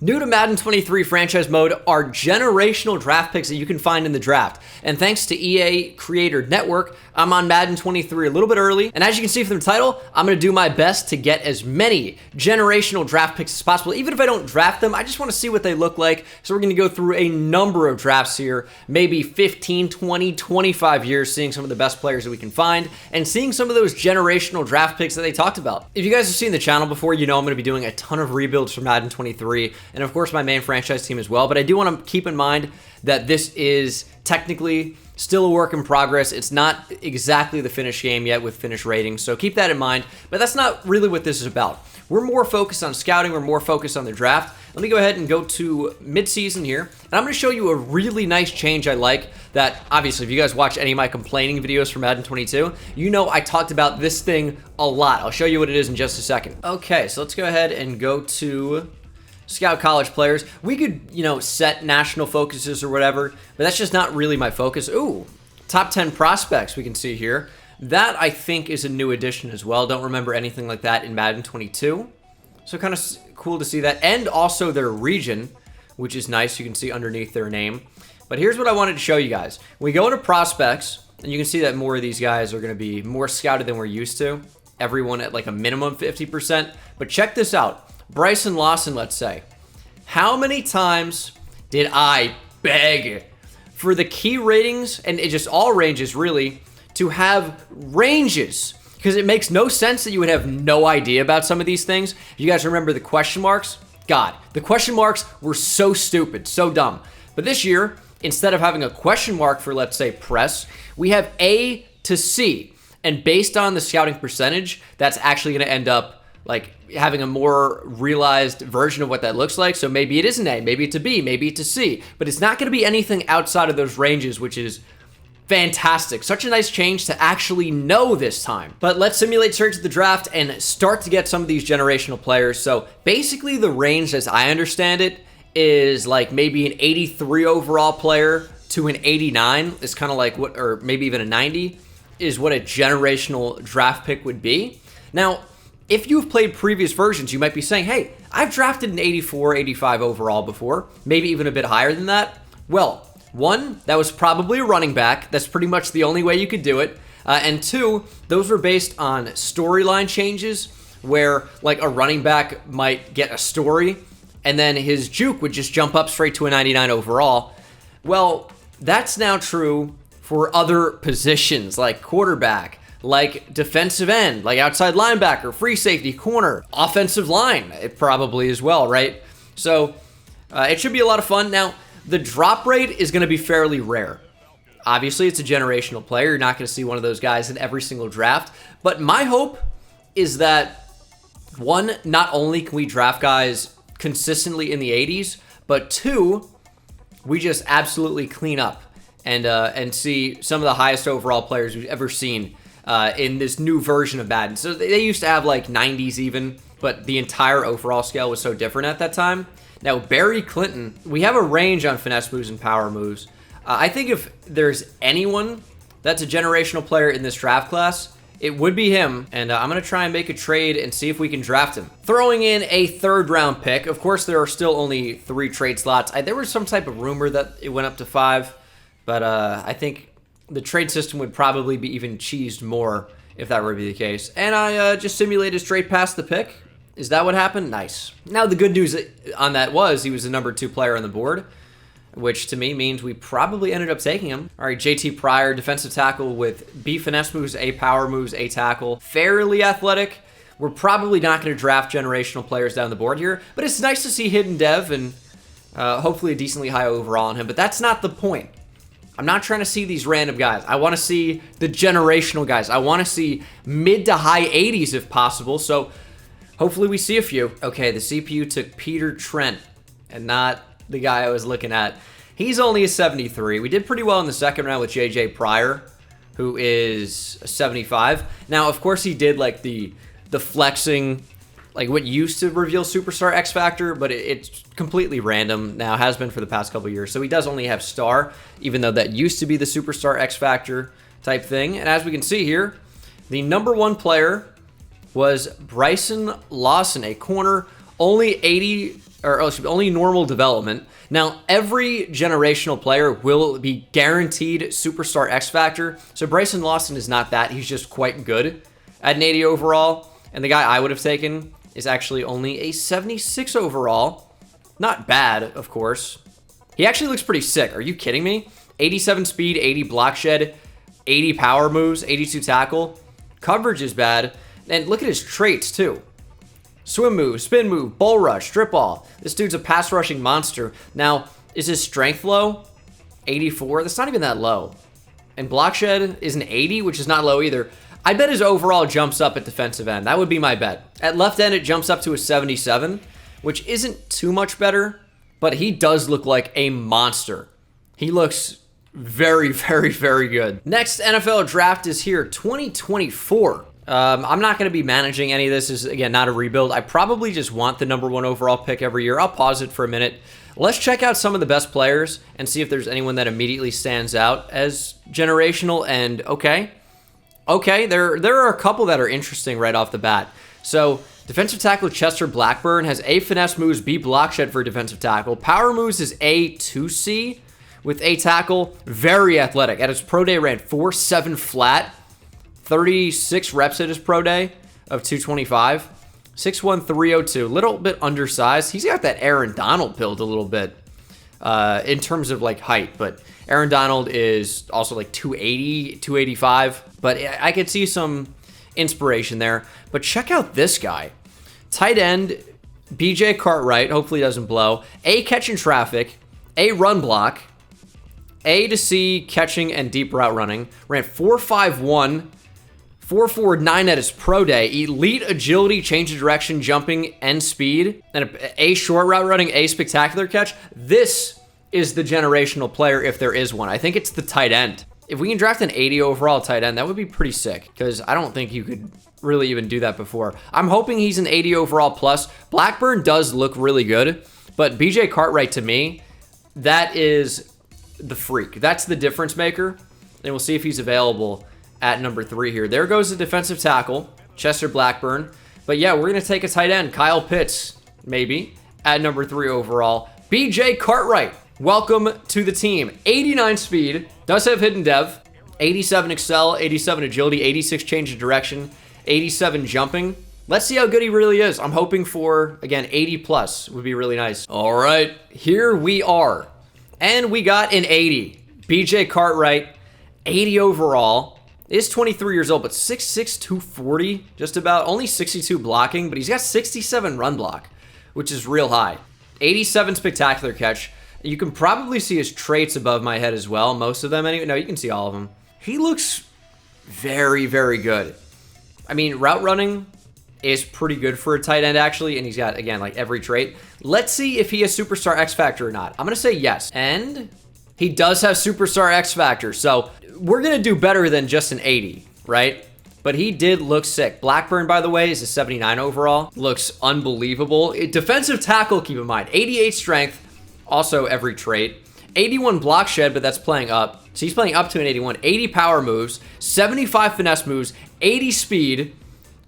New to Madden 23 franchise mode are generational draft picks that you can find in the draft. And thanks to EA Creator Network, I'm on Madden 23 a little bit early. And as you can see from the title, I'm going to do my best to get as many generational draft picks as possible. Even if I don't draft them, I just want to see what they look like. So we're going to go through a number of drafts here, maybe 15, 20, 25 years, seeing some of the best players that we can find and seeing some of those generational draft picks that they talked about. If you guys have seen the channel before, you know I'm going to be doing a ton of rebuilds for Madden 23. And of course, my main franchise team as well. But I do want to keep in mind that this is technically still a work in progress. It's not exactly the finished game yet with finished ratings. So keep that in mind. But that's not really what this is about. We're more focused on scouting. We're more focused on the draft. Let me go ahead and go to mid-season here. And I'm going to show you a really nice change I like that, obviously, if you guys watch any of my complaining videos from Madden 22, you know I talked about this thing a lot. I'll show you what it is in just a second. Okay, so let's go ahead and go to scout college players. We could, set national focuses or whatever, but that's just not really my focus. Ooh, top 10 prospects we can see here. That, I think, is a new addition as well. Don't remember anything like that in Madden 22. So kind of cool to see that. And also their region, which is nice. You can see underneath their name. But here's what I wanted to show you guys. We go into prospects, and you can see that more of these guys are going to be more scouted than we're used to. Everyone at like a minimum 50%. But check this out. Bryson Lawson, let's say. How many times did I beg for the key ratings, and it just all ranges really, to have ranges? Because it makes no sense that you would have no idea about some of these things. If you guys remember the question marks, God, the question marks were so stupid, so dumb. But this year, instead of having a question mark for, let's say, press, we have A to C. And based on the scouting percentage, that's actually going to end up like having a more realized version of what that looks like. So maybe it is an A, maybe it's a B, maybe it's a C, but it's not going to be anything outside of those ranges, which is fantastic. Such a nice change to actually know this time. But let's simulate search at the draft and start to get some of these generational players. So basically the range, as I understand it, is like maybe an 83 overall player to an 89 is kind of like what, or maybe even a 90 is what a generational draft pick would be. Now, if you've played previous versions, you might be saying, hey, I've drafted an 84, 85 overall before, maybe even a bit higher than that. Well, one, that was probably a running back. That's pretty much the only way you could do it. And two, those were based on storyline changes where like a running back might get a story and then his juke would just jump up straight to a 99 overall. Well, that's now true for other positions like quarterback, like defensive end, like outside linebacker, free safety, corner, offensive line, probably as well, right? So it should be a lot of fun. Now, the drop rate is going to be fairly rare. Obviously, it's a generational player. You're not going to see one of those guys in every single draft. But my hope is that, one, not only can we draft guys consistently in the 80s, but two, we just absolutely clean up and see some of the highest overall players we've ever seen in this new version of Madden. So they used to have like 90s even, but the entire overall scale was so different at that time. Now, Barry Clinton, we have a range on finesse moves and power moves. I think if there's anyone that's a generational player in this draft class, it would be him. And I'm going to try and make a trade and see if we can draft him. Throwing in a third-round pick. Of course, there are still only 3 trade slots. There was some type of rumor that it went up to 5, but I think the trade system would probably be even cheesed more if that were to be the case. And I just simulated straight past the pick. Is that what happened? Nice. Now, the good news on that was he was the number 2 player on the board, which to me means we probably ended up taking him. All right, JT Pryor, defensive tackle with B finesse moves, A power moves, A tackle. Fairly athletic. We're probably not going to draft generational players down the board here, but it's nice to see hidden dev and hopefully a decently high overall on him. But that's not the point. I'm not trying to see these random guys. I want to see the generational guys. I want to see mid to high 80s if possible. So hopefully we see a few. Okay, the CPU took Peter Trent and not the guy I was looking at. He's only a 73. We did pretty well in the second round with JJ Pryor, who is a 75. Now, of course, he did like the flexing, like what used to reveal Superstar X Factor, but it's completely random now, has been for the past couple years. So he does only have Star, even though that used to be the Superstar X Factor type thing. And as we can see here, the number 1 player was Bryson Lawson, a corner, only 80 or only normal development. Now, every generational player will be guaranteed Superstar X Factor. So Bryson Lawson is not that. He's just quite good at an 80 overall. And the guy I would have taken is actually only a 76 overall. Not bad, of course. He actually looks pretty sick. Are you kidding me? 87 speed, 80 block shed, 80 power moves, 82 tackle. Coverage is bad. And look at his traits, too. Swim move, spin move, bull rush, strip ball. This dude's a pass rushing monster. Now, is his strength low? 84? That's not even that low. And block shed is an 80, which is not low either. I bet his overall jumps up at defensive end. That would be my bet. At left end, it jumps up to a 77, which isn't too much better, but he does look like a monster. He looks very, very, very good. Next NFL draft is here, 2024. I'm not going to be managing any of this. This is, again, not a rebuild. I probably just want the #1 overall pick every year. I'll pause it for a minute. Let's check out some of the best players and see if there's anyone that immediately stands out as generational. And okay, there are a couple that are interesting right off the bat. So defensive tackle Chester Blackburn has A finesse moves, B block shed for defensive tackle. Power moves is A 2C with A tackle. Very athletic. At his pro day ran 4.7 flat. 36 reps at his pro day of 225. 6'1", 302. Little bit undersized. He's got that Aaron Donald build a little bit in terms of like height, but Aaron Donald is also like 280, 285. But I could see some inspiration there. But check out this guy. Tight end, BJ Cartwright. Hopefully he doesn't blow. A catch in traffic. A run block. A to C catching and deep route running. Ran 4.51. 4.49 at his pro day. Elite agility, change of direction, jumping, and speed. And a short route running, a spectacular catch. This is the generational player if there is one. I think it's the tight end. If we can draft an 80 overall tight end, that would be pretty sick, because I don't think you could really even do that before. I'm hoping he's an 80 overall plus. Blackburn does look really good, but BJ Cartwright, to me, that is the freak. That's the difference maker, and we'll see if he's available at #3 here. There goes the defensive tackle, Chester Blackburn. But yeah, we're going to take a tight end, Kyle Pitts, maybe, at #3 overall. BJ Cartwright, welcome to the team. 89 speed, does have hidden dev, 87 excel, 87 agility, 86 change of direction, 87 jumping. Let's see how good he really is. I'm hoping for, again, 80 plus would be really nice. All right, here we are. And we got an 80. BJ Cartwright, 80 overall. Is 23 years old, but 6'6", 240, just about. Only 62 blocking, but he's got 67 run block, which is real high. 87 spectacular catch. You can probably see his traits above my head as well. Most of them, anyway. No, you can see all of them. He looks very, very good. I mean, route running is pretty good for a tight end, actually, and he's got, again, like every trait. Let's see if he has Superstar X Factor or not. I'm going to say yes. And he does have Superstar X Factor, so we're going to do better than just an 80, right? But he did look sick. Blackburn, by the way, is a 79 overall. Looks unbelievable. Defensive tackle, keep in mind. 88 strength, also every trait. 81 block shed, but that's playing up. So he's playing up to an 81. 80 power moves, 75 finesse moves, 80 speed.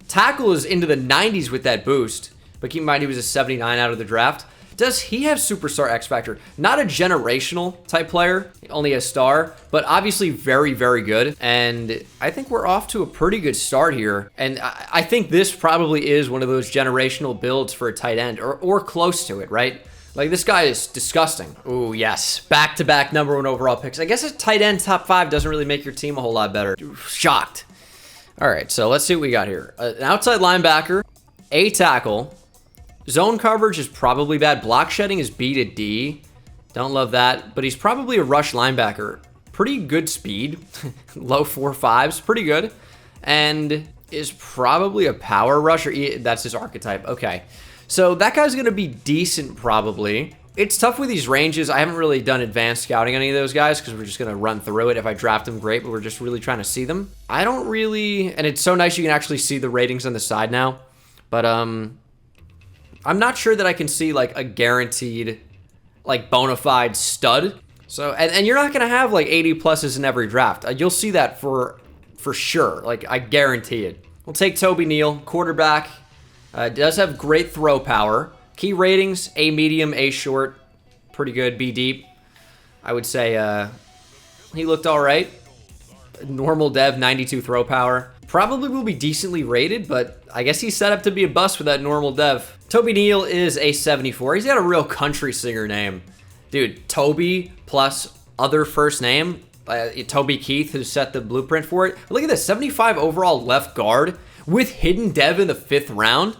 Tackle is into the 90s with that boost. But keep in mind, he was a 79 out of the draft. Does he have Superstar X Factor? Not a generational type player, only a star, but obviously very, very good. And I think we're off to a pretty good start here. And I think this probably is one of those generational builds for a tight end, or close to it, right? Like, this guy is disgusting. Ooh, yes. Back-to-back #1 overall picks. I guess a tight end top 5 doesn't really make your team a whole lot better. Shocked. All right, so let's see what we got here. An outside linebacker, a tackle. Zone coverage is probably bad. Block shedding is B to D. Don't love that. But he's probably a rush linebacker. Pretty good speed. Low 4.5s. Pretty good. And is probably a power rusher. That's his archetype. Okay. So that guy's going to be decent probably. It's tough with these ranges. I haven't really done advanced scouting on any of those guys because we're just going to run through it. If I draft them, great. But we're just really trying to see them. I don't really... And it's so nice you can actually see the ratings on the side now. But, I'm not sure that I can see like a guaranteed, like bona fide stud. So, and you're not going to have like 80 pluses in every draft. You'll see that for sure. Like, I guarantee it. We'll take Toby Neal, quarterback. Does have great throw power. Key ratings, A medium, A short, pretty good, B deep. I would say he looked all right. Normal dev, 92 throw power. Probably will be decently rated, but I guess he's set up to be a bust with that normal dev. Toby Neal is a 74. He's got a real country singer name. Dude, Toby plus other first name. Toby Keith, who set the blueprint for it. Look at this, 75 overall left guard with hidden dev in the 5th round.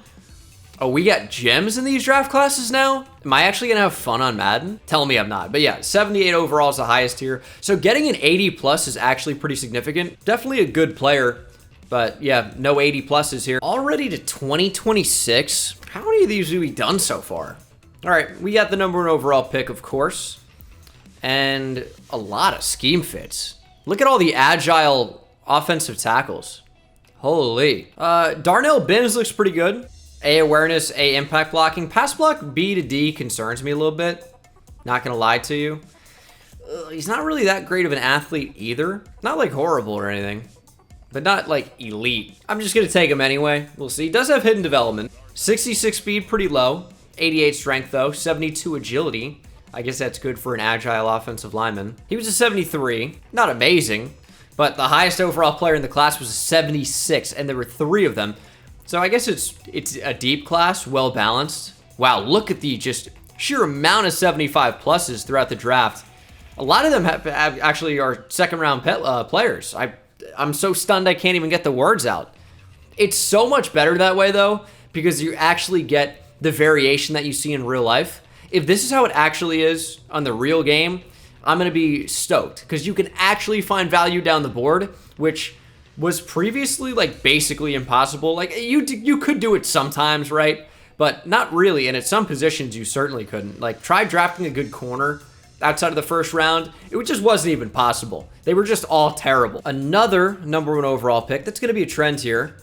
Oh, we got gems in these draft classes now? Am I actually gonna have fun on Madden? Tell me I'm not. But yeah, 78 overall is the highest here. So getting an 80 plus is actually pretty significant. Definitely a good player, but yeah, no 80 pluses here. Already to 2026. How many of these have we done so far? All right, we got the #1 overall pick, of course, and a lot of scheme fits. Look at all the agile offensive tackles. Holy. Darnell Binns looks pretty good. A awareness, A impact blocking. Pass block B to D concerns me a little bit. Not gonna lie to you. He's not really that great of an athlete either. Not like horrible or anything, but not like elite. I'm just gonna take him anyway. We'll see. He does have hidden development. 66 speed, pretty low. 88 strength though. 72 agility. I guess that's good for an agile offensive lineman. He was a 73. Not amazing, but the highest overall player in the class was a 76, and there were 3 of them. So I guess it's a deep class, well balanced. Wow, look at the just sheer amount of 75 pluses throughout the draft. A lot of them have actually are second round players. I'm so stunned I can't even get the words out. It's so much better that way though, because you actually get the variation that you see in real life. If this is how it actually is on the real game, I'm gonna be stoked because you can actually find value down the board, which was previously like basically impossible. Like you could do it sometimes, right? But not really, and at some positions you certainly couldn't. Like try drafting a good corner outside of the 1st round. It just wasn't even possible. They were just all terrible. Another #1 overall pick. That's gonna be a trend here.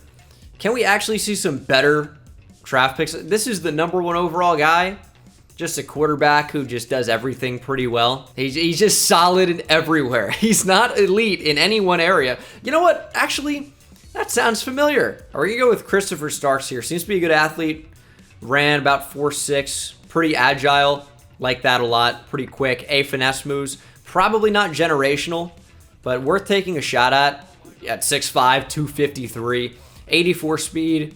Can we actually see some better draft picks? This is the #1 overall guy. Just a quarterback who just does everything pretty well. He's just solid in everywhere. He's not elite in any one area. You know what? Actually, that sounds familiar. We're gonna go with Christopher Starks here. Seems to be a good athlete. Ran about 4.6. Pretty agile. Like that a lot. Pretty quick. A finesse moves. Probably not generational, but worth taking a shot at 6'5", 253. 84 speed.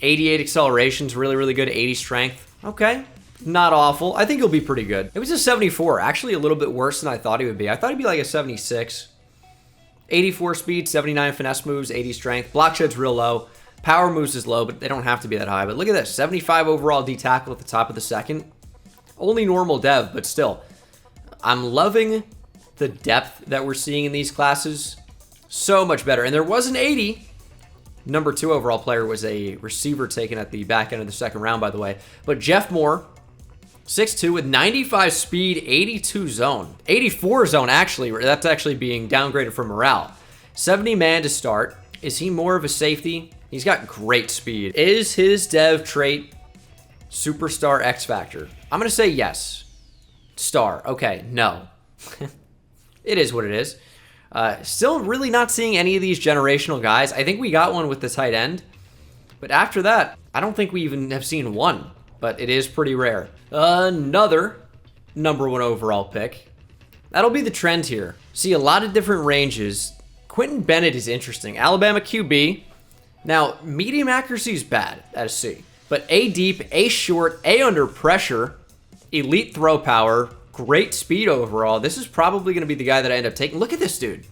88 accelerations. Really, really good. 80 strength. Okay. Not awful. I think he'll be pretty good. It was a 74. Actually, a little bit worse than I thought he would be. I thought he'd be like a 76. 84 speed, 79 finesse moves, 80 strength. Block shed's real low. Power moves is low, but they don't have to be that high. But look at this. 75 overall D tackle at the top of the 2nd. Only normal dev, but still. I'm loving the depth that we're seeing in these classes. So much better. And there was an 80. #2 overall player was a receiver taken at the back end of the 2nd round, by the way. But Jeff Moore, 6'2", with 95 speed, 82 zone. 84 zone, actually. That's actually being downgraded for morale. 70 man to start. Is he more of a safety? He's got great speed. Is his dev trait superstar X factor? I'm going to say yes. Star. Okay, no. It is what it is. Still really not seeing any of these generational guys. I think we got one with the tight end. But after that, I don't think we even have seen one. But it is pretty rare. Another #1 overall pick. That'll be the trend here. See a lot of different ranges. Quentin Bennett is interesting. Alabama QB. Now, medium accuracy is bad at a C. But A deep, A short, A under pressure, elite throw power, great speed overall. This is probably going to be the guy that I end up taking. Look at this dude.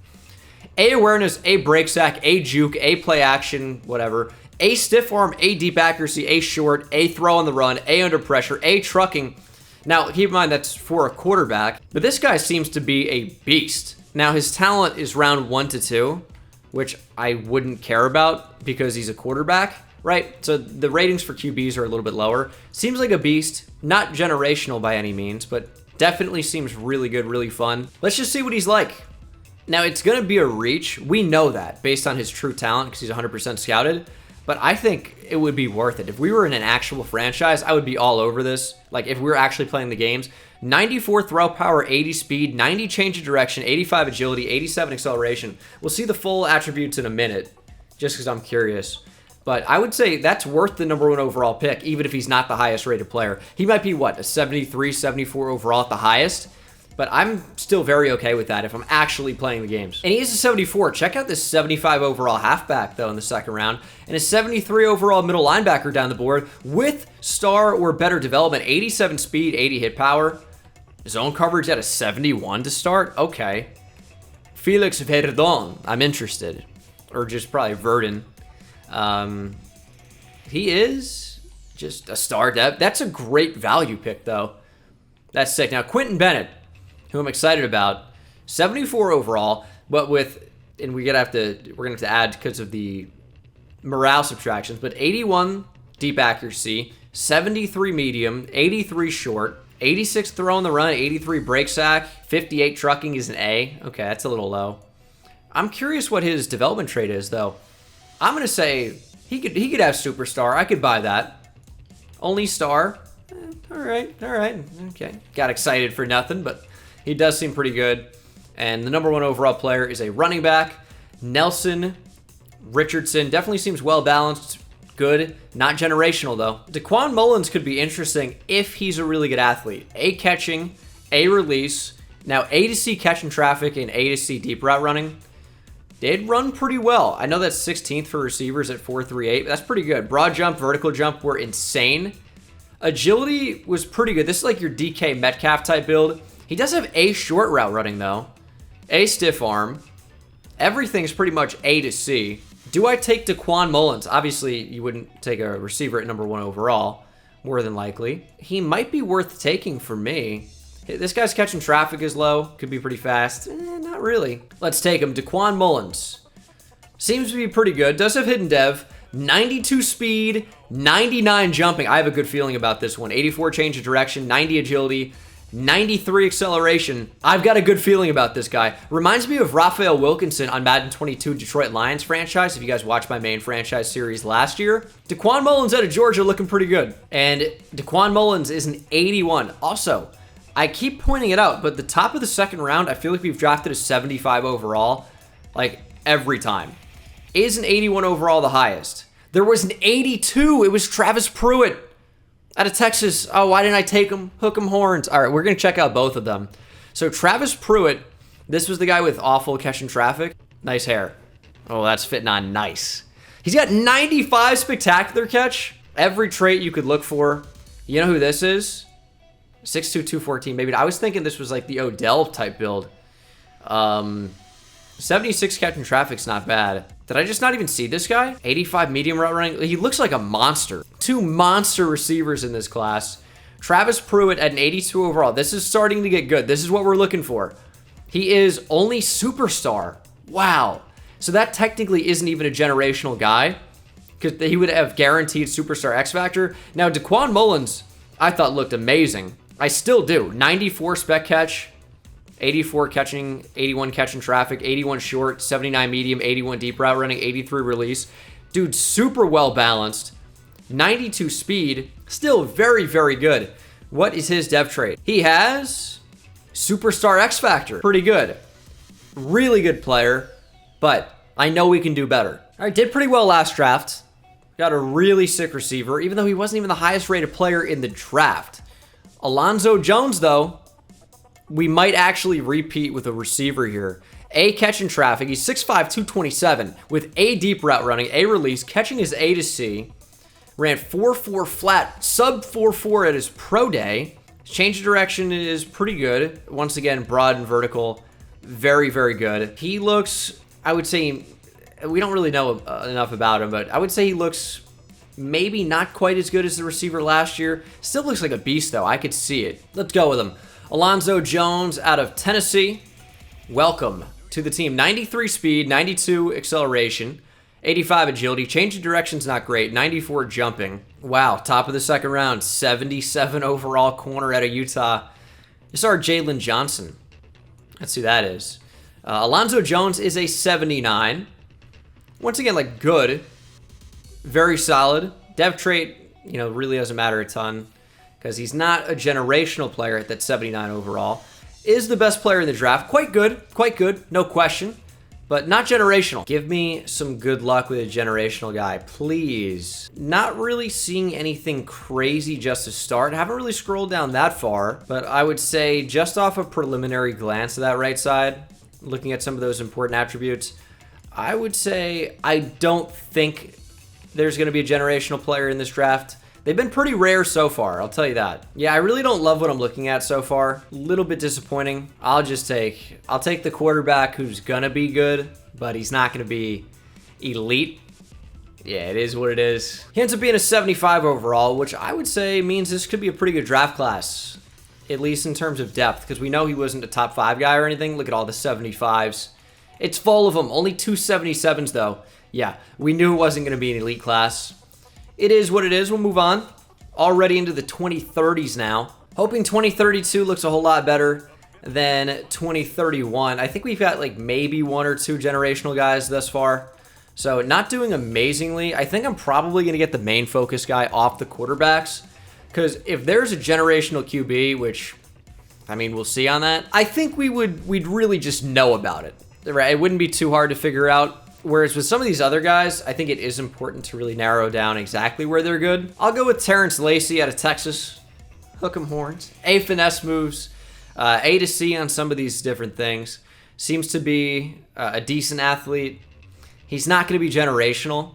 A awareness, A break sack, A juke, A play action, whatever. A stiff arm, A deep accuracy, A short, A throw on the run, A under pressure, A trucking. Now, keep in mind that's for a quarterback, but this guy seems to be a beast. Now, his talent is round 1 to 2, which I wouldn't care about because he's a quarterback, right? So the ratings for QBs are a little bit lower. Seems like a beast, not generational by any means, but definitely seems really good, really fun. Let's just see what he's like. Now, it's going to be a reach. We know that based on his true talent because he's 100% scouted. But I think it would be worth it. If we were in an actual franchise, I would be all over this. Like, if we were actually playing the games. 94 throw power, 80 speed, 90 change of direction, 85 agility, 87 acceleration. We'll see the full attributes in a minute, just because I'm curious. But I would say that's worth the #1 overall pick, even if he's not the highest rated player. He might be, what, a 73, 74 overall at the highest? But I'm still very okay with that if I'm actually playing the games. And he is a 74. Check out this 75 overall halfback, though, in the second round. And a 73 overall middle linebacker down the board with star or better development. 87 speed, 80 hit power. Zone coverage at a 71 to start? Okay. Felix Verdon. I'm interested. Or just probably Verdon. He is just a star depth. That's a great value pick, though. That's sick. Now, Quentin Bennett, who I'm excited about, 74 overall, but with, and we're gonna have to add because of the morale subtractions, but 81 deep accuracy, 73 medium, 83 short, 86 throw on the run, 83 break sack, 58 trucking is an A. Okay, that's a little low. I'm curious what his development trait is, though. I'm gonna say he could have superstar. I could buy that. Only star. All right. Okay. Got excited for nothing, but he does seem pretty good. And the #1 overall player is a running back, Nelson Richardson. Definitely seems well balanced, good, not generational though. Daquan Mullins could be interesting if he's a really good athlete. A catching, A release. Now A to C catching traffic and A to C deep route running. They'd run pretty well. I know that's 16th for receivers at 4.38. That's pretty good. Broad jump, vertical jump were insane. Agility was pretty good. This is like your DK Metcalf type build. He does have A short route running though. A stiff arm. Everything's pretty much A to C. Do I take Daquan Mullins? Obviously, you wouldn't take a receiver at #1 overall, more than likely. He might be worth taking for me. This guy's catching traffic is low. Could be pretty fast. Not really. Let's take him. Daquan Mullins. Seems to be pretty good. Does have hidden dev. 92 speed, 99 jumping. I have a good feeling about this one. 84 change of direction, 90 agility, 93 acceleration. I've got a good feeling about this guy. Reminds me of Raphael Wilkinson on Madden 22 Detroit Lions franchise. If you guys watched my main franchise series last year. Daquan Mullins out of Georgia looking pretty good. And Daquan Mullins is an 81. Also, I keep pointing it out, but the top of the second round, I feel like we've drafted a 75 overall, like every time. Is an 81 overall the highest? There was an 82. It was Travis Pruitt out of Texas. Oh, why didn't I take him? Hook 'em horns. All right, we're going to check out both of them. So Travis Pruitt, this was the guy with awful catching traffic. Nice hair. Oh, that's fitting on nice. He's got 95 spectacular catch. Every trait you could look for. You know who this is? 6'2", 214, maybe. I was thinking this was like the Odell type build. 76 catching traffic's not bad. Did I just not even see this guy? 85 medium route running. He looks like a monster. Two monster receivers in this class. Travis Pruitt at an 82 overall. This is starting to get good. This is what we're looking for. He is only superstar. Wow. So that technically isn't even a generational guy, because he would have guaranteed superstar X Factor. Now, Daquan Mullins, I thought looked amazing. I still do. 94 spec catch, 84 catching, 81 catching traffic, 81 short, 79 medium, 81 deep route running, 83 release. Dude, super well balanced. 92 speed, still very, very good. What is his dev trait? He has superstar X Factor. Pretty good. Really good player, but I know we can do better. All right, did pretty well last draft. Got a really sick receiver, even though he wasn't even the highest rated player in the draft. Alonzo Jones, though, we might actually repeat with a receiver here. A catching traffic. He's 6'5", 227 with A deep route running, A release. Catching is A to C. Ran 4.4 flat, sub 4.4 at his pro day. Change of direction is pretty good. Once again, broad and vertical. Very, very good. He looks, I would say, we don't really know enough about him, but I would say he looks maybe not quite as good as the receiver last year. Still looks like a beast, though. I could see it. Let's go with him. Alonzo Jones out of Tennessee. Welcome to the team. 93 speed, 92 acceleration, 85 agility. Change of direction's not great. 94 jumping. Wow, top of the second round. 77 overall corner out of Utah. This is our Jalen Johnson. Let's see who that is. Alonzo Jones is a 79. Once again, like, good. Very solid. Dev trait, you know, really doesn't matter a ton because he's not a generational player at that 79 overall. Is the best player in the draft. Quite good, no question. but not generational. Give me some good luck with a generational guy, please. Not really seeing anything crazy just to start. Haven't really scrolled down that far, but I would say just off a preliminary glance of that right side, looking at some of those important attributes, I would say I don't think there's going to be a generational player in this draft. They've been pretty rare so far, I'll tell you that. Yeah, I really don't love what I'm looking at so far. A little bit disappointing. I'll take the quarterback who's gonna be good, but he's not gonna be elite. Yeah, it is what it is. He ends up being a 75 overall, which I would say means this could be a pretty good draft class, at least in terms of depth, because we know he wasn't a top 5 guy or anything. Look at all the 75s. It's full of them. Only 2 77s though. Yeah, we knew it wasn't gonna be an elite class. It is what it is. We'll move on. Already into the 2030s now. Hoping 2032 looks a whole lot better than 2031. I think we've got like maybe 1 or 2 generational guys thus far. So not doing amazingly. I think I'm probably going to get the main focus guy off the quarterbacks. Because if there's a generational QB, which, I mean, we'll see on that. I think we'd really just know about it. Right? It wouldn't be too hard to figure out. Whereas with some of these other guys, I think it is important to really narrow down exactly where they're good. I'll go with Terrence Lacey out of Texas. Hook 'em horns. A finesse moves. A to C on some of these different things. Seems to be a decent athlete. He's not going to be generational.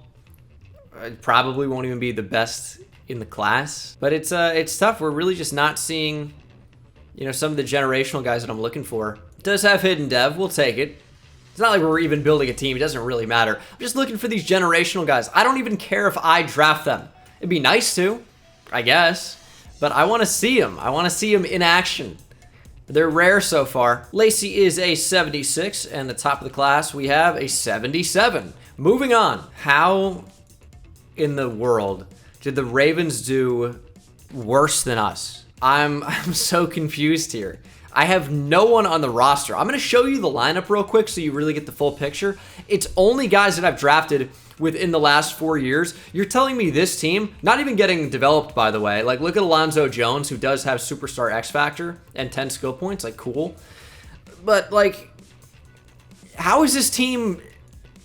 Probably won't even be the best in the class. But it's tough. We're really just not seeing, some of the generational guys that I'm looking for. Does have hidden dev. We'll take it. It's not like we're even building a team. It doesn't really matter. I'm just looking for these generational guys. I don't even care if I draft them. It'd be nice to, I guess. But I want to see them. I want to see them in action. They're rare so far. Lacey is a 76, and the top of the class, we have a 77. Moving on. How in the world did the Ravens do worse than us? I'm so confused here. I have no one on the roster. I'm going to show you the lineup real quick so you really get the full picture. It's only guys that I've drafted within the last 4 years. You're telling me this team, not even getting developed, by the way. Like, look at Alonzo Jones, who does have superstar X factor and 10 skill points. Like, cool. But, like, how is this team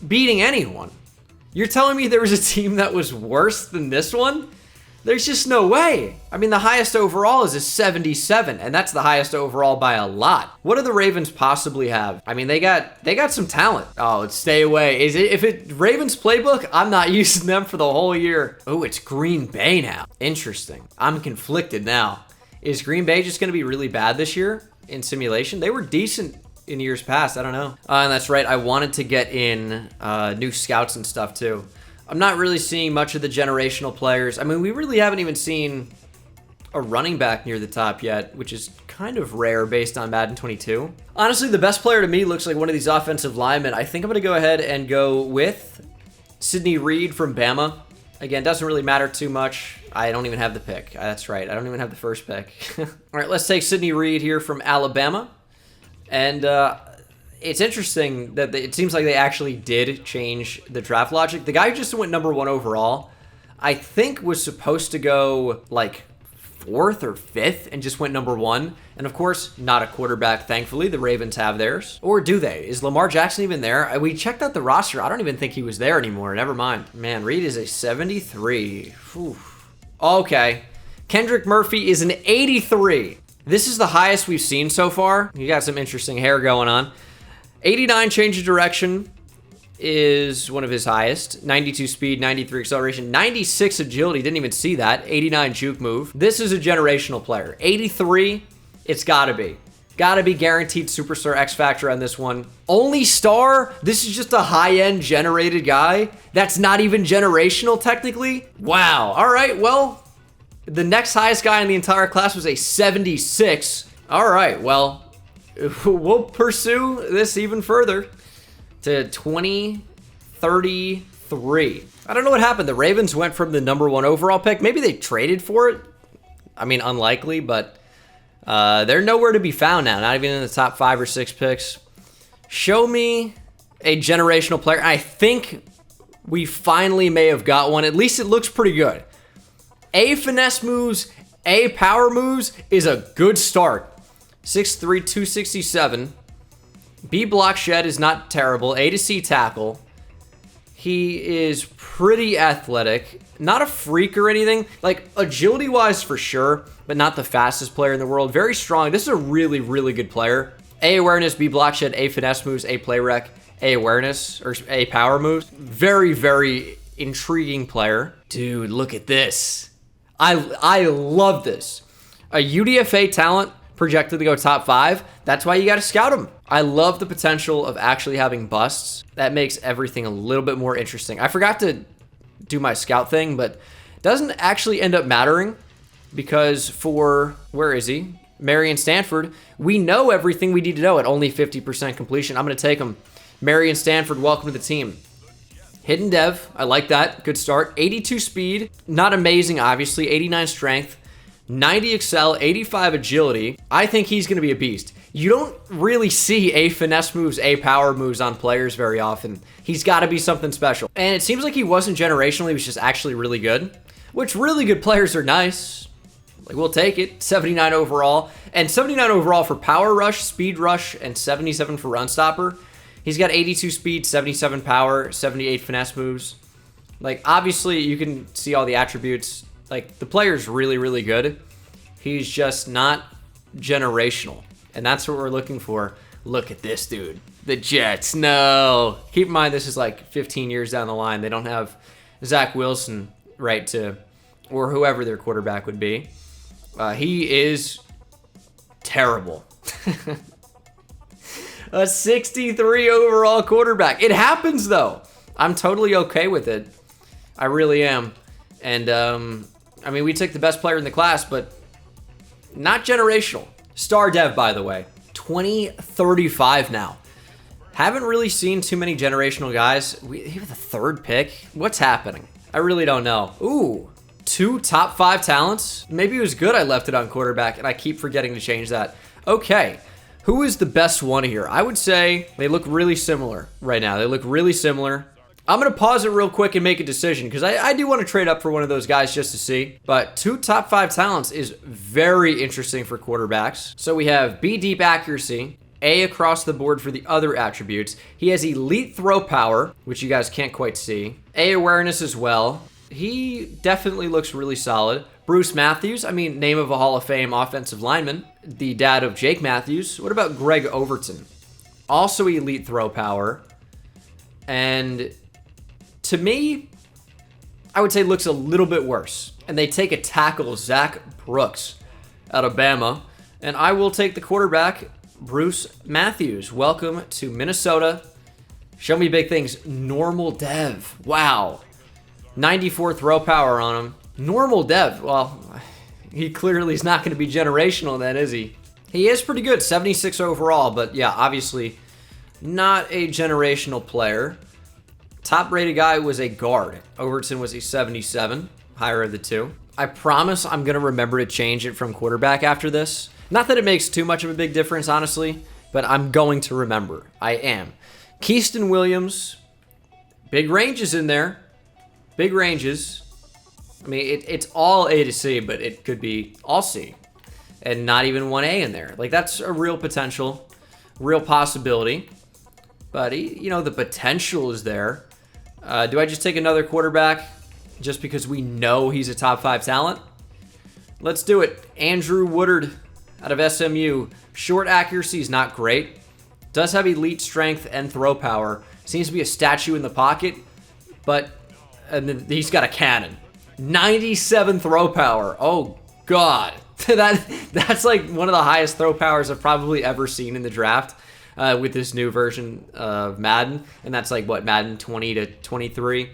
beating anyone? You're telling me there was a team that was worse than this one? There's just no way. I mean, the highest overall is a 77, and that's the highest overall by a lot. What do the Ravens possibly have? I mean, they got some talent. Oh, stay away. If it Ravens playbook, I'm not using them for the whole year. Oh, it's Green Bay now. Interesting. I'm conflicted now. Is Green Bay just going to be really bad this year in simulation? They were decent in years past. I don't know. And that's right. I wanted to get in new scouts and stuff too. I'm not really seeing much of the generational players. I mean, we really haven't even seen a running back near the top yet, which is kind of rare based on Madden 22. Honestly, the best player to me looks like one of these offensive linemen. I think I'm going to go ahead and go with Sidney Reed from Bama. Again, doesn't really matter too much. I don't even have the pick. That's right. I don't even have the first pick. All right, let's take Sidney Reed here from Alabama. And it's interesting that it seems like they actually did change the draft logic. The guy who just went #1 overall, I think was supposed to go like 4th or 5th and just went #1. And of course, not a quarterback, thankfully. The Ravens have theirs. Or do they? Is Lamar Jackson even there? We checked out the roster. I don't even think he was there anymore. Never mind. Man, Reed is a 73. Whew. Okay. Kendrick Murphy is an 83. This is the highest we've seen so far. You got some interesting hair going on. 89 change of direction is one of his highest. 92 speed, 93 acceleration, 96 agility. Didn't even see that. 89 juke move. This is a generational player. 83, it's gotta be. Gotta be guaranteed superstar X factor on this one. Only star? This is just a high-end generated guy? That's not even generational technically? Wow. All right, well, the next highest guy in the entire class was a 76. All right, well, we'll pursue this even further to 2033. I don't know what happened. The Ravens went from the #1 overall pick. Maybe they traded for it. I mean, unlikely, but they're nowhere to be found now. Not even in the top 5 or 6 picks. Show me a generational player. I think we finally may have got one. At least it looks pretty good. A finesse moves, A power moves is a good start. 6'3", 267. B block shed is not terrible. A to C tackle. He is pretty athletic. Not a freak or anything. Like, agility-wise for sure, but not the fastest player in the world. Very strong. This is a really, really good player. A awareness, B block shed, A finesse moves, A play rec, A awareness, or A power moves. Very, very intriguing player. Dude, look at this. I love this. A UDFA talent projected to go top 5. That's why you got to scout him. I love the potential of actually having busts. That makes everything a little bit more interesting. I forgot to do my scout thing, but it doesn't actually end up mattering because for, where is he? Marion Stanford, we know everything we need to know at only 50% completion. I'm going to take him. Marion Stanford, welcome to the team. Hidden Dev, I like that. Good start. 82 speed, not amazing, obviously. 89 strength, 90 excel, 85 agility. I think he's going to be a beast. You don't really see A finesse moves, A power moves on players very often. He's got to be something special. And it seems like he wasn't generational. He was just actually really good, which really good players are nice. Like, we'll take it. 79 overall. And 79 overall for power rush, speed rush, and 77 for run stopper. He's got 82 speed, 77 power, 78 finesse moves. Like, obviously, you can see all the attributes. Like, the player's really, really good. He's just not generational. And that's what we're looking for. Look at this dude. The Jets. No. Keep in mind, this is like 15 years down the line. They don't have Zach Wilson, right, to, or whoever their quarterback would be. He is terrible. A 63 overall quarterback. It happens, though. I'm totally okay with it. I really am. And, I mean, we took the best player in the class, but not generational. Star Dev, by the way. 2035 now. Haven't really seen too many generational guys. We have the 3rd pick. What's happening? I really don't know. Ooh, 2 top 5 talents. Maybe it was good I left it on quarterback, and I keep forgetting to change that. Okay. Who is the best one here? I would say they look really similar right now. They look really similar. I'm going to pause it real quick and make a decision because I do want to trade up for one of those guys just to see. But 2 top 5 talents is very interesting for quarterbacks. So we have B deep accuracy, A across the board for the other attributes. He has elite throw power, which you guys can't quite see. A awareness as well. He definitely looks really solid. Bruce Matthews, I mean, name of a Hall of Fame offensive lineman. The dad of Jake Matthews. What about Greg Overton? Also elite throw power. And to me, I would say looks a little bit worse. And they take a tackle, Zach Brooks, out of Bama. And I will take the quarterback, Bruce Matthews. Welcome to Minnesota. Show me big things. Normal Dev. Wow. 94 throw power on him. Normal Dev. Well, he clearly is not going to be generational then, is he? He is pretty good. 76 overall. But yeah, obviously not a generational player. Top rated guy was a guard. Overton was a 77. Higher of the two. I promise I'm going to remember to change it from quarterback after this. Not that it makes too much of a big difference, honestly. But I'm going to remember. I am. Keyston Williams. Big ranges in there. Big ranges. I mean, it's all A to C, but it could be all C. And not even 1A in there. Like, that's a real potential. Real possibility. But, you know, the potential is there. Do I just take another quarterback just because we know he's a top 5 talent? Let's do it. Andrew Woodard out of SMU. Short accuracy is not great. Does have elite strength and throw power. Seems to be a statue in the pocket. But he's got a cannon. 97 throw power. Oh, God. That's like one of the highest throw powers I've probably ever seen in the draft with this new version of Madden. And that's like, what, Madden 20 to 23?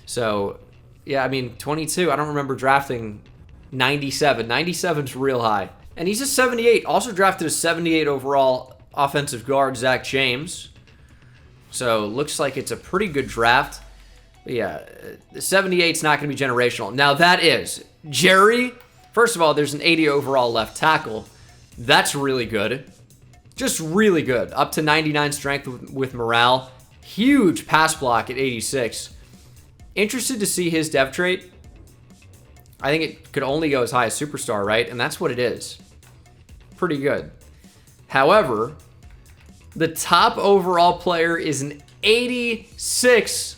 So, yeah, I mean, 22. I don't remember drafting 97. 97's real high. And he's a 78. Also drafted a 78 overall offensive guard, Zach James. So, looks like it's a pretty good draft. Yeah, 78's not going to be generational. Now, that is Jerry. First of all, there's an 80 overall left tackle. That's really good. Just really good. Up to 99 strength with morale. Huge pass block at 86. Interested to see his dev trait. I think it could only go as high as superstar, right? And that's what it is. Pretty good. However, The top overall player is an 86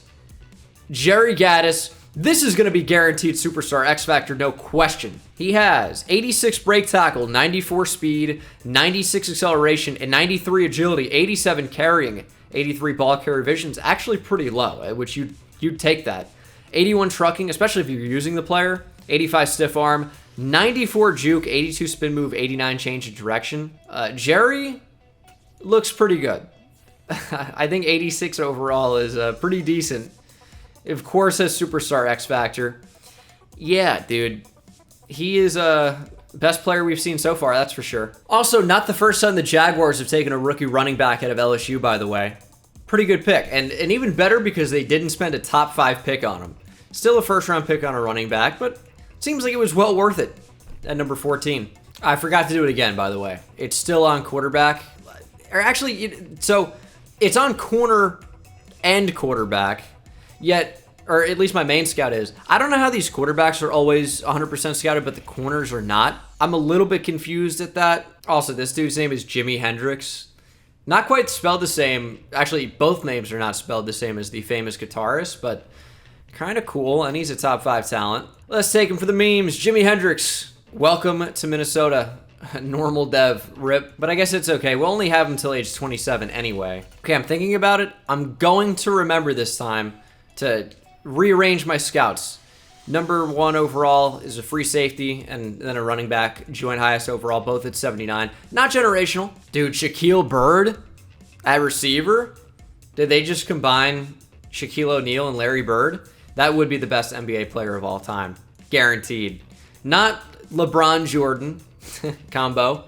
Jerry Gaddis. This is going to be guaranteed superstar X Factor, no question. He has 86 break tackle, 94 speed, 96 acceleration, and 93 agility, 87 carrying, 83 ball carrier vision. Is actually pretty low, which you'd take that. 81 trucking, especially if you're using the player. 85 stiff arm, 94 juke, 82 spin move, 89 change of direction. Jerry looks pretty good. I think 86 overall is pretty decent. Of course, has superstar X Factor. Yeah, dude. He is best player we've seen so far, that's for sure. Also, not the first time the Jaguars have taken a rookie running back out of LSU, by the way. Pretty good pick. And even better because they didn't spend a top 5 pick on him. Still a first-round pick on a running back, but seems like it was well worth it at number 14. I forgot to do it again, by the way. It's still on quarterback. Or actually, so it's on corner and quarterback. Yet, or at least my main scout is. I don't know how these quarterbacks are always 100% scouted, but the corners are not. I'm a little bit confused at that. Also, this dude's name is Jimi Hendrix. Not quite spelled the same. Actually, both names are not spelled the same as the famous guitarist, but kind of cool, and he's a top 5 talent. Let's take him for the memes. Jimi Hendrix, welcome to Minnesota. Normal dev, rip. But I guess it's okay. We'll only have him until age 27 anyway. Okay, I'm thinking about it. I'm going to remember this time to rearrange my scouts. Number 1 overall is a free safety, and then a running back, joint highest overall, both at 79. Not generational. Dude, Shaquille Bird at receiver? Did they just combine Shaquille O'Neal and Larry Bird? That would be the best NBA player of all time. Guaranteed. Not LeBron Jordan combo,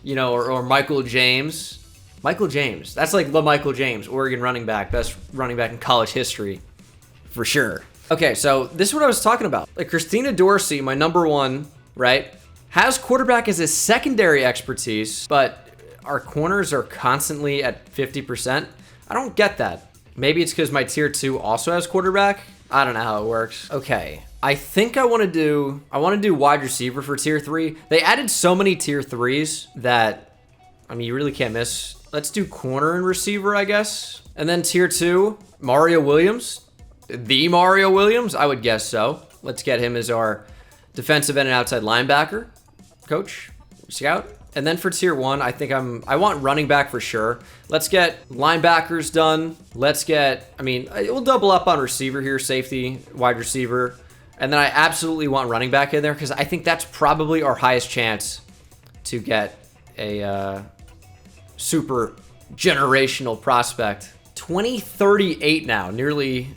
you know, or Michael James. Michael James. That's like Michael James, Oregon running back, best running back in college history, for sure. Okay, so this is what I was talking about. Like Christina Dorsey, my number 1, right, has quarterback as his secondary expertise, but our corners are constantly at 50%. I don't get that. Maybe it's because my tier 2 also has quarterback. I don't know how it works. Okay, I think I want to do wide receiver for tier 3. They added so many tier 3s that, I mean, you really can't miss. Let's do corner and receiver, I guess. And then tier 2, Mario Williams. The Mario Williams? I would guess so. Let's get him as our defensive end and outside linebacker coach, scout. And then for tier 1, I think I want running back for sure. Let's get linebackers done. Let's get, I mean, we'll double up on receiver here, safety, wide receiver. And then I absolutely want running back in there because I think that's probably our highest chance to get a super generational prospect. 2038 now, nearly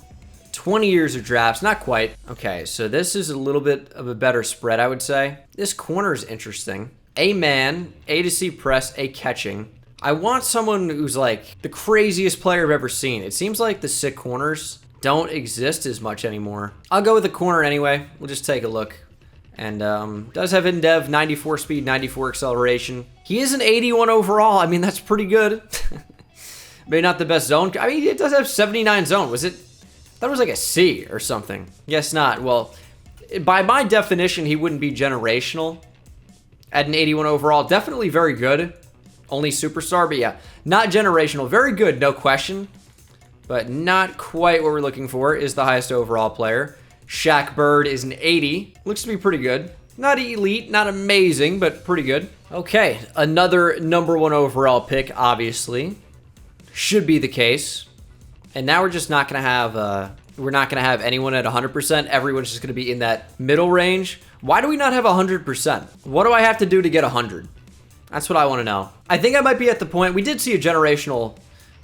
20 years of drafts, not quite. Okay, so this is a little bit of a better spread, I would say. This corner is interesting. A man, A to C press, A catching. I want someone who's like the craziest player I've ever seen. It seems like the sick corners don't exist as much anymore. I'll go with the corner anyway. We'll just take a look. And does have in dev, 94 speed, 94 acceleration. He is an 81 overall. I mean, that's pretty good. Maybe not the best zone. I mean, it does have 79 zone. Was it? I thought it was like a C or something. Guess not. Well, by my definition, he wouldn't be generational. At an 81 overall, definitely very good. Only superstar, but yeah, not generational. Very good, no question. But not quite what we're looking for. Is the highest overall player. Shaq Bird is an 80. Looks to be pretty good. Not elite, not amazing, but pretty good. Okay, another number 1 overall pick, obviously. Should be the case. And now we're just not going to have, anyone at 100%. Everyone's just going to be in that middle range. Why do we not have 100%? What do I have to do to get 100? That's what I want to know. I think I might be at the point, we did see a generational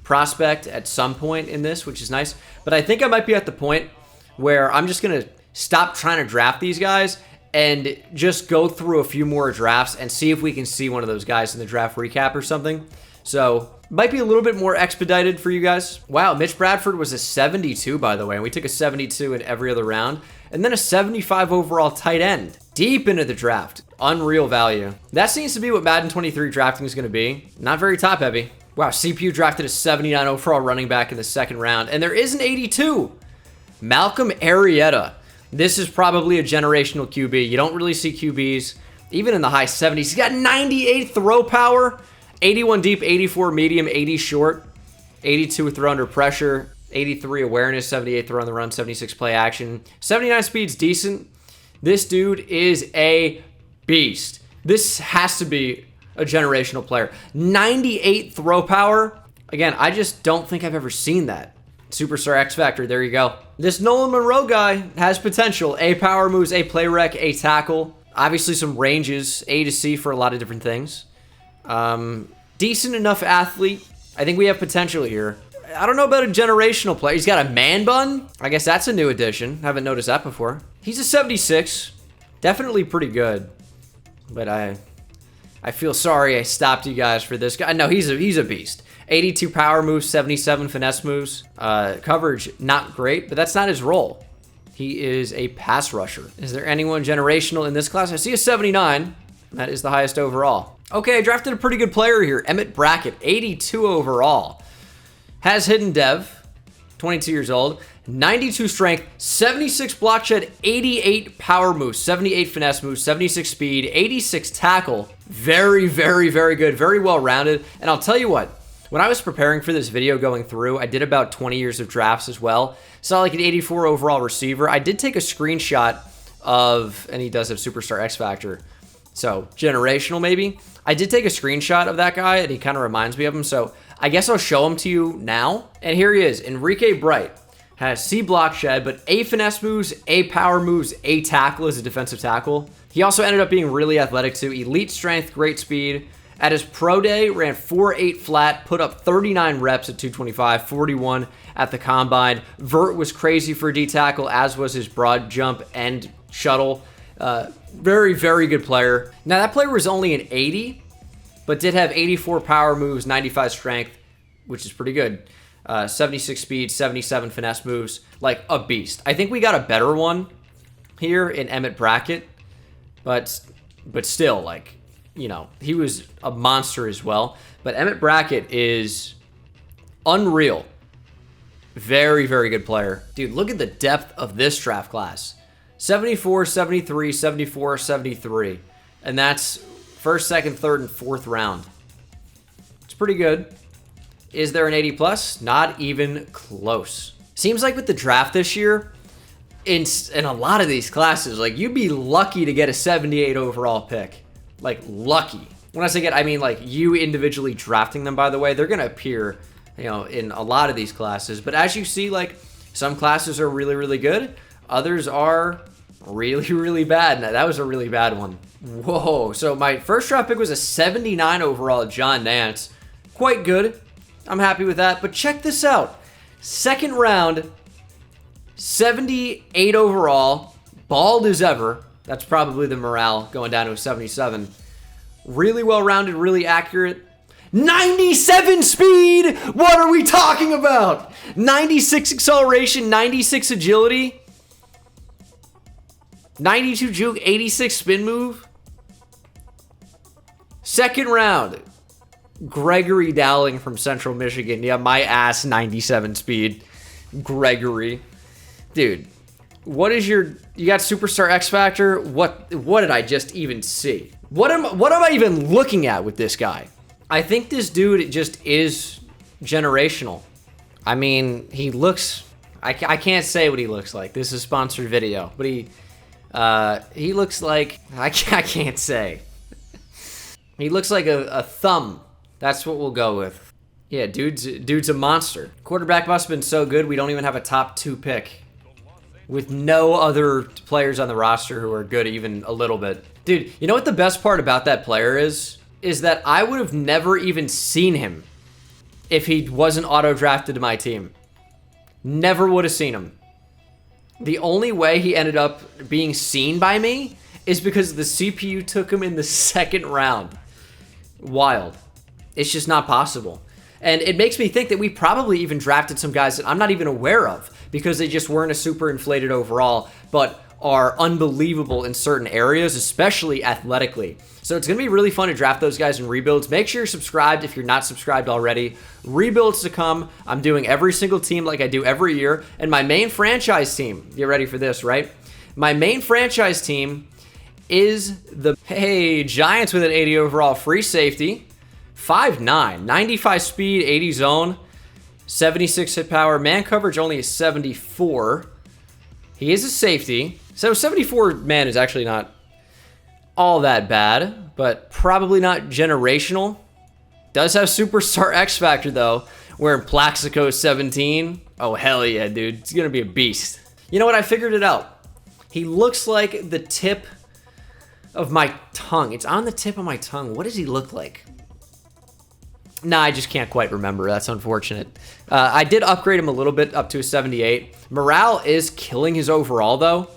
prospect at some point in this, which is nice. But I think I might be at the point where I'm just going to stop trying to draft these guys and just go through a few more drafts and see if we can see one of those guys in the draft recap or something. So, might be a little bit more expedited for you guys. Wow, Mitch Bradford was a 72, by the way, and we took a 72 in every other round. And then a 75 overall tight end. Deep into the draft. Unreal value. That seems to be what Madden 23 drafting is going to be. Not very top heavy. Wow, CPU drafted a 79 overall running back in the 2nd round. And there is an 82. Malcolm Arrieta. This is probably a generational QB. You don't really see QBs, even in the high 70s. He's got 98 throw power 81 deep, 84 medium, 80 short, 82 throw under pressure, 83 awareness, 78 throw on the run, 76 play action, 79 speed's decent. This dude is a beast. This has to be a generational player. 98 throw power. Again, I just don't think I've ever seen that. Superstar X Factor, there you go. This Nolan Monroe guy has potential. A power moves, A play rec, A tackle. Obviously some ranges, A to C for a lot of different things. Decent enough athlete. I think we have potential here. I don't know about a generational player. He's got a man bun. I guess that's a new addition. Haven't noticed that before. He's a 76. Definitely pretty good. But I feel sorry I stopped you guys for this guy. No, he's a beast. 82 power moves, 77 finesse moves. Coverage, not great, but that's not his role. He is a pass rusher. Is there anyone generational in this class? I see a 79. That is the highest overall. Okay, I drafted a pretty good player here. Emmett Brackett, 82 overall. Has hidden dev, 22 years old. 92 strength, 76 block shed, 88 power moves, 78 finesse moves, 76 speed, 86 tackle. Very, very, very good. Very well-rounded. And I'll tell you what, when I was preparing for this video going through, I did about 20 years of drafts as well. Saw like an 84 overall receiver. I did take a screenshot of, and he does have Superstar X Factor, so generational maybe. I did take a screenshot of that guy, and he kind of reminds me of him, so I guess I'll show him to you now. And here he is, Enrique Bright. Has C block shed, but A finesse moves, A power moves, A tackle as a defensive tackle. He also ended up being really athletic too. Elite strength, great speed. At his pro day, ran 4.8 flat, put up 39 reps at 225, 41 at the combine. Vert was crazy for D tackle, as was his broad jump and shuttle. Very, very good player. Now that player was only an 80, but did have 84 power moves, 95 strength, which is pretty good. 76 speed, 77 finesse moves, like a beast. I think we got a better one here in Emmett Brackett, but still, like, you know, he was a monster as well. But Emmett Brackett is unreal. Very, very good player. Dude, look at the depth of this draft class. 74, 73, 74, 73. And that's first, second, third, and fourth round. It's pretty good. Is there an 80 plus? Not even close. Seems like with the draft this year, in a lot of these classes, like, you'd be lucky to get a 78 overall pick. Like, lucky. When I say get, I mean like you individually drafting them, by the way. They're going to appear, you know, in a lot of these classes. But as you see, like, some classes are really, really good. Others are really, really bad. Now, that was a really bad one. Whoa. So my first draft pick was a 79 overall John Nance. Quite good. I'm happy with that. But check this out. Second round, 78 overall. Bald as ever. That's probably the morale going down to a 77. Really well-rounded, really accurate. 97 speed! What are we talking about? 96 acceleration, 96 agility. 92 juke, 86 spin move. Second round, Gregory Dowling from Central Michigan. Yeah, my ass, 97 speed. Gregory. Dude, what is your... You got Superstar X Factor? What did I just even see? What am I even looking at with this guy? I think this dude just is generational. I mean, he looks... I can't say what he looks like. This is a sponsored video. But he looks like... I can't say. He looks like a thumb. That's what we'll go with. Yeah, dude's a monster. Quarterback must have been so good we don't even have a top 2 pick. With no other players on the roster who are good even a little bit. Dude, you know what the best part about that player is? Is that I would have never even seen him if he wasn't auto-drafted to my team. Never would have seen him. The only way he ended up being seen by me is because the CPU took him in the second round. Wild. It's just not possible. And it makes me think that we probably even drafted some guys that I'm not even aware of because they just weren't a super inflated overall, but are unbelievable in certain areas, especially athletically. So it's going to be really fun to draft those guys in rebuilds. Make sure you're subscribed if you're not subscribed already. Rebuilds to come. I'm doing every single team like I do every year. And my main franchise team, get ready for this, right? My main franchise team is the Giants with an 80 overall free safety. 5'9", 95 speed, 80 zone, 76 hit power. Man coverage only is 74. He is a safety. So 74 man is actually not all that bad, but probably not generational. Does have superstar X Factor though. Wearing Plaxico 17. Oh, hell yeah, dude. It's going to be a beast. You know what? I figured it out. He looks like the tip of my tongue. It's on the tip of my tongue. What does he look like? Nah, I just can't quite remember. That's unfortunate. I did upgrade him a little bit up to a 78. Morale is killing his overall, though.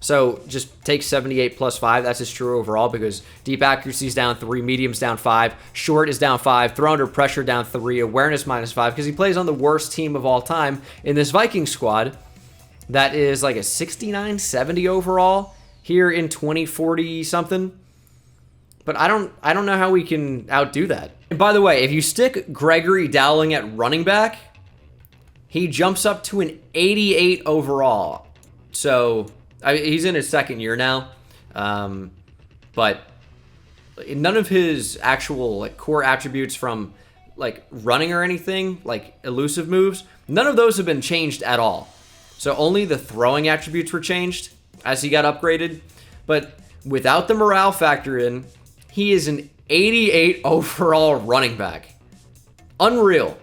So just take 78 plus 5. That's his true overall because deep accuracy is down 3, medium's down 5, short is down 5, throw under pressure down 3, awareness minus 5 because he plays on the worst team of all time in this Viking squad. That is like a 69, 70 overall here in 2040 something. But I don't know how we can outdo that. And by the way, if you stick Gregory Dowling at running back, he jumps up to an 88 overall. So he's in his second year now, but none of his actual like core attributes from like running or anything, like elusive moves, none of those have been changed at all. So only the throwing attributes were changed as he got upgraded. But without the morale factor in, he is an 88 overall running back. Unreal.